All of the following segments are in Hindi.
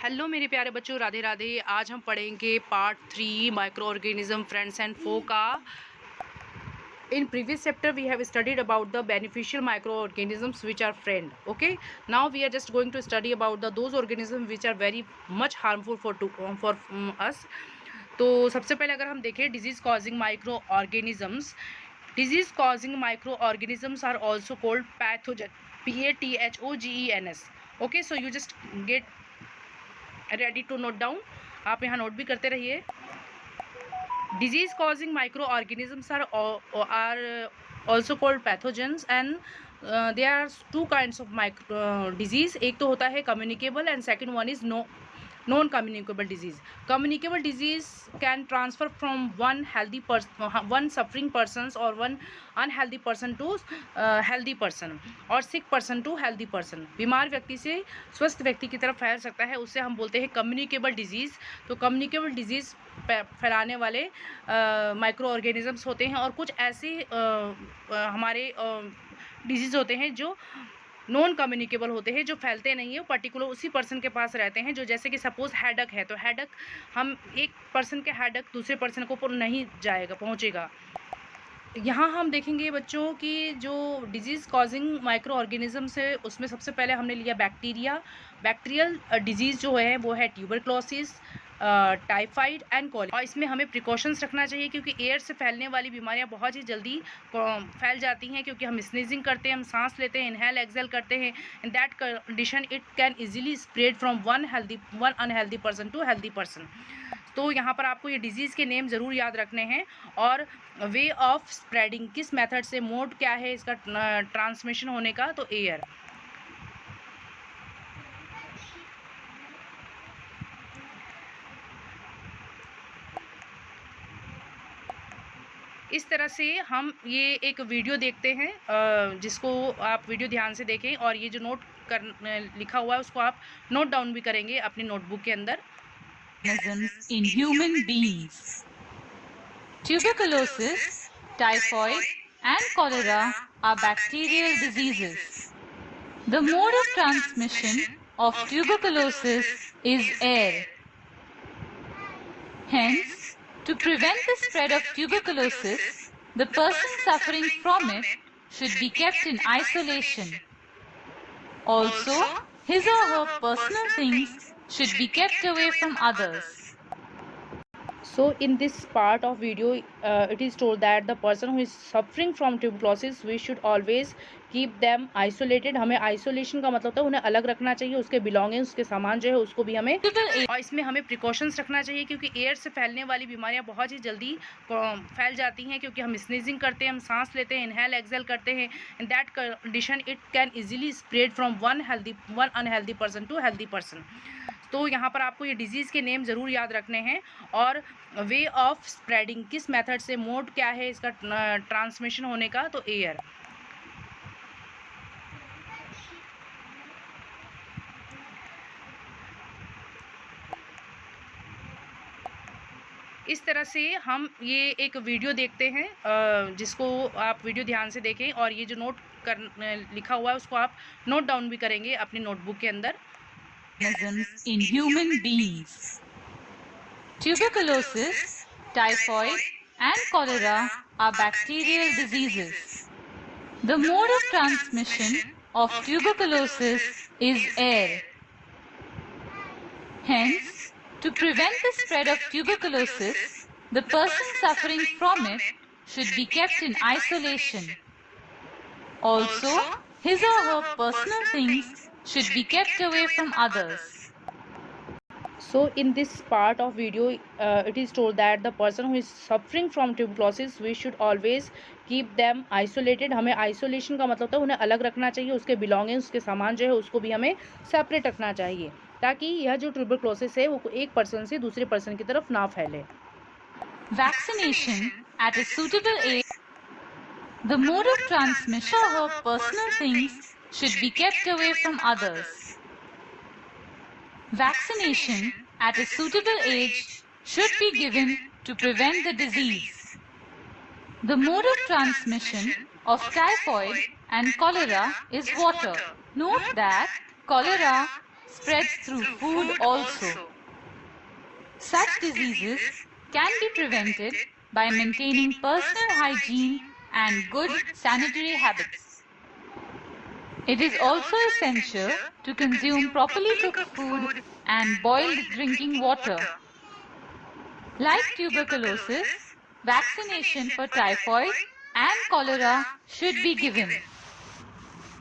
हेलो मेरे प्यारे बच्चों, राधे राधे। आज हम पढ़ेंगे part 3 micro organism friends and foe का। In previous chapter we have studied about the beneficial microorganisms which are friend. Okay, now we are just going to study about those organisms which are very much harmful for us. तो सबसे पहले अगर हम देखें disease causing micro organisms, disease causing micro organisms are also called pathogen, PATHOGENS. Okay, so you just get ready to note down. आप यहाँ नोट भी करते रहिए। Disease causing micro organisms are also called pathogens and there are two kinds of micro disease. एक तो होता है communicable and second one is non communicable disease. Communicable disease can transfer from one suffering persons or one unhealthy person to healthy person और sick person to healthy person. बीमार व्यक्ति से स्वस्थ व्यक्ति की तरफ फैल सकता है, उससे हम बोलते हैं कम्युनिकेबल डिजीज़. तो कम्युनिकेबल डिजीज़ फैलाने वाले माइक्रो ऑर्गेनिजम्स होते हैं और कुछ ऐसे हमारे डिजीज़ होते हैं जो नॉन कम्युनिकेबल होते हैं, जो फैलते नहीं है, वो पर्टिकुलर उसी पर्सन के पास रहते हैं. जो जैसे कि सपोज हेडक है, तो हेडक हम एक पर्सन के हेडक दूसरे पर्सन को नहीं जाएगा, पहुंचेगा. यहाँ हम देखेंगे बच्चों कि जो डिजीज़ कॉजिंग माइक्रो ऑर्गेनिजम्स है उसमें सबसे पहले हमने लिया बैक्टीरिया. बैक्टीरियल डिजीज़ जो है वो है ट्यूबरक्लोसिस, टाइफाइड एंड कॉलेरा. और इसमें हमें प्रिकॉशंस रखना चाहिए क्योंकि एयर से फैलने वाली बीमारियां बहुत ही जल्दी फैल जाती हैं, क्योंकि हम स्नीजिंग करते हैं, हम सांस लेते हैं, इनहेल एक्सेल करते हैं. In that condition it can easily spread from one unhealthy person to healthy person. तो यहाँ पर आपको ये डिजीज़ के नेम ज़रूर याद रखने हैं और वे ऑफ स्प्रेडिंग, किस मेथड से, मोड क्या है इसका ट्रांसमिशन होने का, तो एयर. इस तरह से हम ये एक वीडियो देखते हैं, जिसको आप वीडियो ध्यान से देखें और ये जो नोट कर लिखा हुआ है उसको आप नोट डाउन भी करेंगे अपनी नोटबुक के अंदर. In human beings, tuberculosis, typhoid and cholera are bacterial diseases. The mode of transmission of tuberculosis is air. Hence, to prevent the spread of tuberculosis, the person suffering from it should be kept in isolation. Also, his or her personal things should be kept away from others. So in this part of video it is told that the person who is suffering from tuberculosis, we should always keep them isolated. हमें isolation का मतलब होता है उन्हें अलग रखना चाहिए, उसके belongings, उसके सामान जो है उसको भी हमें, और इसमें हमें precautions रखना चाहिए क्योंकि एयर से फैलने वाली बीमारियां बहुत ही जल्दी फैल जाती हैं, क्योंकि हम स्नीजिंग करते हैं, हम सांस लेते हैं, इनहेल एक्सेल करते हैं. In that condition it can easily spread from one unhealthy person to healthy person. तो यहाँ पर आपको ये डिजीज़ के नेम ज़रूर याद रखने हैं और वे ऑफ स्प्रेडिंग, किस मेथड से, मोड क्या है इसका ट्रांसमिशन होने का, तो एयर. इस तरह से हम ये एक वीडियो देखते हैं, जिसको आप वीडियो ध्यान से देखें और ये जो नोट लिखा हुआ है उसको आप नोट डाउन भी करेंगे अपनी नोटबुक के अंदर. In human beings, tuberculosis, typhoid and cholera are bacterial diseases. The mode of transmission of tuberculosis is air. Hence, to prevent the spread of tuberculosis, the person suffering from it should be kept in isolation. Also, his or her personal things should be kept away from others. So in this part of video it is told that the person who is suffering from tuberculosis, we should always keep them isolated. हमें isolation का मतलब होता है उन्हें अलग रखना चाहिए, उसके belongings, उसके सामान जो है उसको भी हमें separate रखना चाहिए ताकि यह जो tuberculosis है वो एक पर्सन से दूसरे पर्सन की तरफ ना फैले. Vaccination at a suitable age. The mode of transmission of personal things should be kept away from others. Vaccination at a suitable age should be given to prevent the disease. The mode of transmission of typhoid and cholera is water. Note that cholera spreads through food also. Such diseases can be prevented by maintaining personal hygiene and good sanitary habits. It is also essential to consume properly cooked food and boiled drinking water. Like tuberculosis, vaccination for typhoid and cholera should be given.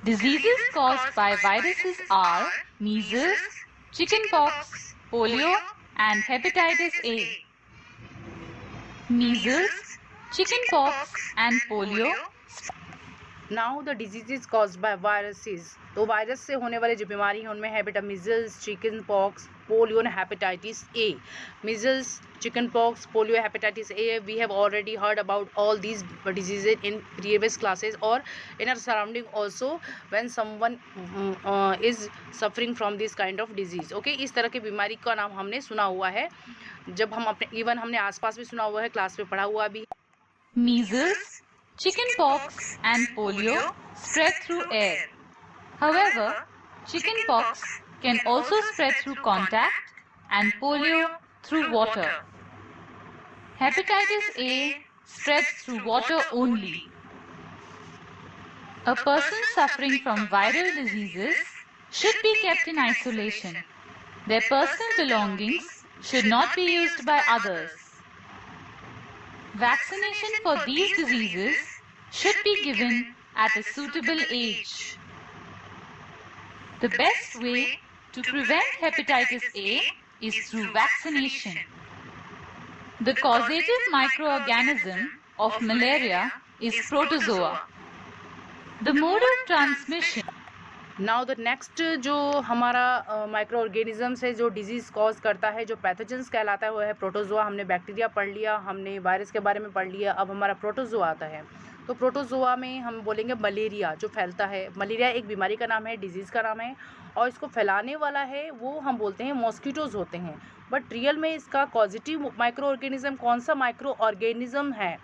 Diseases caused by viruses are measles, chickenpox, polio, and hepatitis A. Measles, chickenpox, and polio. Now the diseases caused by viruses, तो वायरस से होने वाली जो बीमारी है उनमें है बेटा measles, chickenpox, polio and hepatitis A. Measles, chickenpox, polio, hepatitis A, we have already heard about all these diseases in previous classes और in our surrounding also when someone is suffering from this kind of disease. Okay, इस तरह की बीमारी का नाम हमने सुना हुआ है, जब हम अपने इवन हमने आसपास भी सुना हुआ है, क्लास में पढ़ा हुआ भी. Measles, chickenpox and polio spread through air. However, chickenpox can also spread through contact and polio through water. Hepatitis A spreads through water only. A person suffering from viral diseases should be kept in isolation. Their personal belongings should not be used by others. Vaccination for these diseases should be given at a suitable age. The best way to prevent hepatitis A is through vaccination. The causative microorganism of malaria is protozoa. The mode of transmission. Now the next जो हमारा माइक्रो ऑर्गेनिजम्स है जो डिजीज़ कॉज करता है, जो पैथोजेंस कहलाता है, वो है प्रोटोजोआ. हमने बैक्टीरिया पढ़ लिया, हमने वायरस के बारे में पढ़ लिया, अब हमारा प्रोटोजोआ आता है. तो प्रोटोजोआ में हम बोलेंगे मलेरिया जो फैलता है. मलेरिया एक बीमारी का नाम है, डिजीज़ का नाम है, और इसको फैलाने वाला है वो हम बोलते हैं मॉस्किटोज़ होते हैं. बट रियल में इसका पॉजिटिव माइक्रो ऑर्गेनिज्म कौन सा माइक्रो ऑर्गेनिज्म है?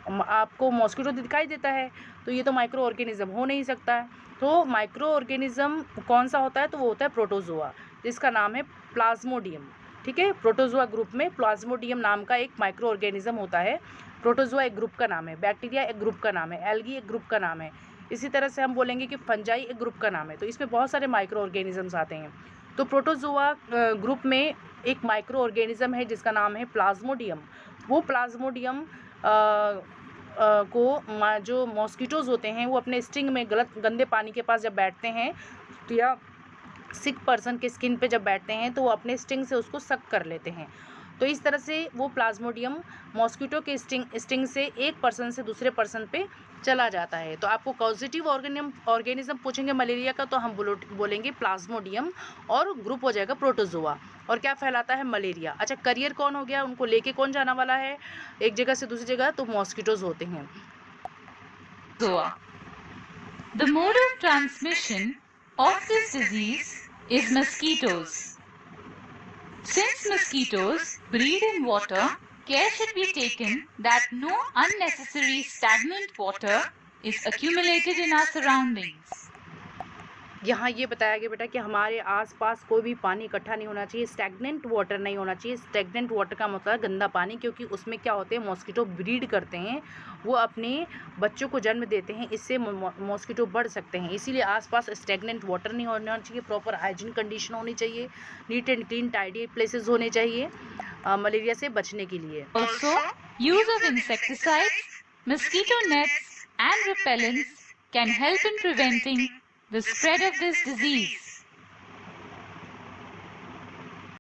आपको मॉस्किटो दिखाई देता है, तो ये तो माइक्रो ऑर्गेनिज्म हो नहीं सकता है. तो माइक्रो ऑर्गेनिज्म कौन सा होता है? तो वो होता है प्रोटोजोआ, जिसका नाम है प्लाज्मोडियम. ठीक है, प्रोटोजोआ ग्रुप में प्लाज्मोडियम नाम का एक माइक्रो ऑर्गेनिज्म होता है. प्रोटोजोआ एक ग्रुप का नाम है, बैक्टीरिया एक ग्रुप का नाम है, एल्गी एक ग्रुप का नाम है. इसी तरह से हम बोलेंगे कि फंजाई एक ग्रुप का नाम है. तो इसमें बहुत सारे माइक्रो ऑर्गेनिजम्स आते हैं. तो प्रोटोजोआ ग्रुप में एक माइक्रो ऑर्गेनिज्म है जिसका नाम है प्लाज्मोडियम. वो प्लाज्मोडियम को जो मॉस्किटोज़ होते हैं वो अपने स्टिंग में गंदे पानी के पास जब बैठते हैं, तो या सिक पर्सन के स्किन पे जब बैठते हैं तो वो अपने स्टिंग से उसको सक कर लेते हैं. तो इस तरह से वो प्लाज्मोडियम मॉस्किटो के स्टिंग से एक पर्सन से दूसरे पर्सन पे चला जाता है. तो आपको पॉजिटिव ऑर्गेनिज्म पूछेंगे मलेरिया का, तो हम बोलेंगे प्लाज्मोडियम और ग्रुप हो जाएगा प्रोटोजोआ. और क्या फैलाता है? मलेरिया. अच्छा, करियर कौन हो गया? उनको लेके कौन जाना वाला है एक जगह से दूसरी जगह? तो मॉस्किटोज होते हैं. The mode of transmission of this disease is mosquitoes. Since mosquitoes breed in water, care should be taken that no unnecessary stagnant water is accumulated in our surroundings. यहाँ ये बताया गया बेटा कि हमारे आसपास कोई भी पानी इकट्ठा नहीं होना चाहिए, स्टैग्नेंट वाटर नहीं होना चाहिए. स्टैग्नेंट वाटर का मतलब है गंदा पानी, क्योंकि उसमें क्या होते हैं, मॉस्किटो ब्रीड करते हैं, वो अपने बच्चों को जन्म देते हैं, इससे मॉस्किटो बढ़ सकते हैं. इसीलिए आसपास स्टैग्नेंट वाटर नहीं होना चाहिए, प्रॉपर हाइजीन कंडीशन होनी चाहिए, neat and clean tidy places होने चाहिए मलेरिया से बचने के लिए. Also, use of insecticides, mosquito nets and repellents can help in preventing the spread of this disease.